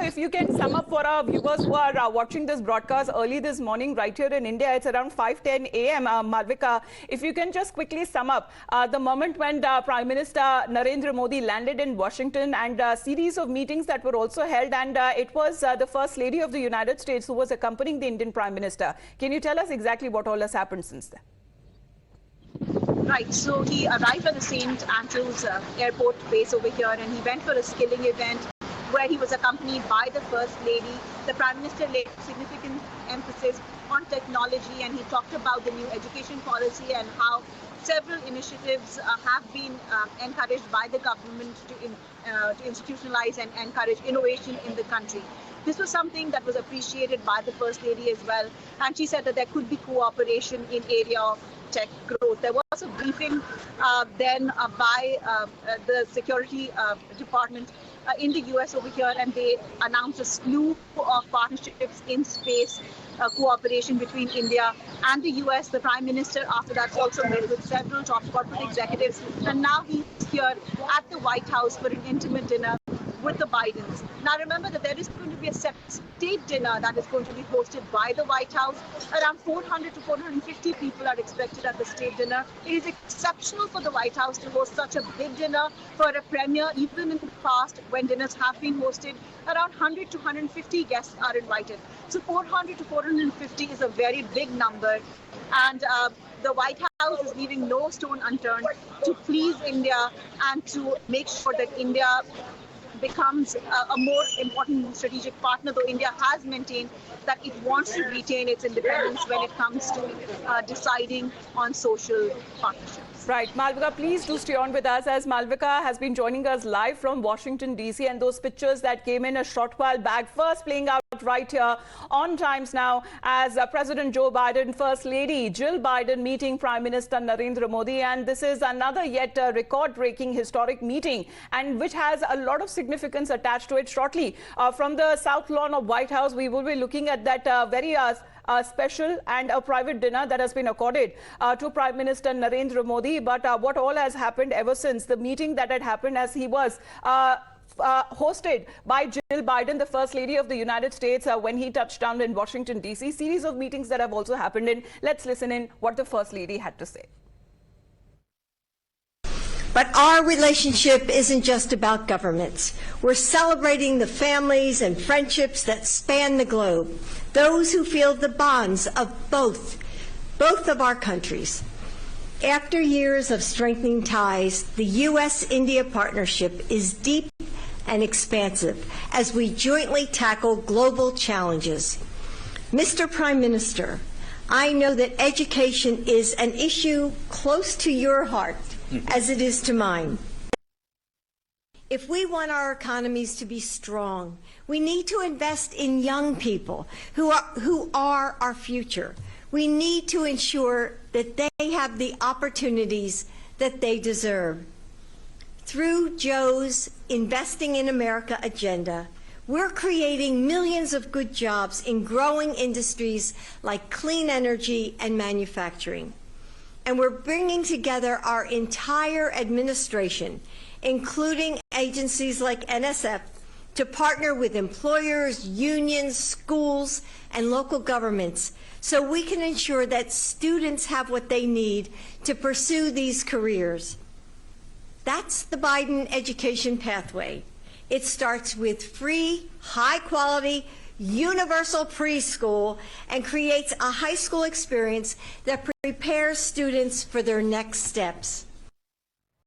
if you can sum up for our viewers who are watching this broadcast early this morning right here in India, it's around 5:10 a.m. Malvika, if you can just quickly sum up the moment when Prime Minister Narendra Modi landed in Washington, and a series of meetings that were also held, and it was the First Lady of the United States who was accompanying the Indian Prime Minister. Can you tell us exactly what all has happened since then? Right, so he arrived at the St. Andrews airport base over here, and he went for a skilling event where he was accompanied by the First Lady. The Prime Minister laid significant emphasis on technology, and he talked about the new education policy and how several initiatives have been encouraged by the government to institutionalize and encourage innovation in the country. This was something that was appreciated by the First Lady as well, and she said that there could be cooperation in area of tech growth. There was a briefing then by the Security Department in the US over here, and they announced a slew of partnerships in space cooperation between India and the US. The Prime Minister after that also met with several top corporate executives, and now he's here at the White House for an intimate dinner with the Bidens. Now remember that there is going to be a state dinner that is going to be hosted by the White House. Around 400 to 450 people are expected at the state dinner. It is exceptional for the White House to host such a big dinner for a premier. Even in the past, when dinners have been hosted, around 100 to 150 guests are invited. So 400 to 450 is a very big number. And the White House is leaving no stone unturned to please India and to make sure that India becomes a more important strategic partner, though India has maintained that it wants to retain its independence when it comes to deciding on social partnerships. Right. Malvika, please do stay on with us, as Malvika has been joining us live from Washington, D.C. and those pictures that came in a short while back, first playing out right here on Times Now as President Joe Biden, First Lady Jill Biden meeting Prime Minister Narendra Modi. And this is another yet record-breaking historic meeting, and which has a lot of significance attached to it. Shortly from the South Lawn of White House, we will be looking at that very special and a private dinner that has been accorded to Prime Minister Narendra Modi. But what all has happened ever since the meeting that had happened, as he was hosted by Jill Biden, the First Lady of the United States, when he touched down in Washington, D.C. Series of meetings that have also happened in. Let's listen in what the First Lady had to say. But our relationship isn't just about governments. We're celebrating the families and friendships that span the globe, those who feel the bonds of both of our countries. After years of strengthening ties, the U.S.-India partnership is deep and expansive as we jointly tackle global challenges. Mr. Prime Minister, I know that education is an issue close to your heart, as it is to mine. If we want our economies to be strong, we need to invest in young people who are our future. We need to ensure that they have the opportunities that they deserve. Through Joe's Investing in America agenda, we're creating millions of good jobs in growing industries like clean energy and manufacturing. And we're bringing together our entire administration, including agencies like NSF, to partner with employers, unions, schools, and local governments so we can ensure that students have what they need to pursue these careers. That's the Biden education pathway. It starts with free, high-quality, universal preschool and creates a high school experience that prepares students for their next steps.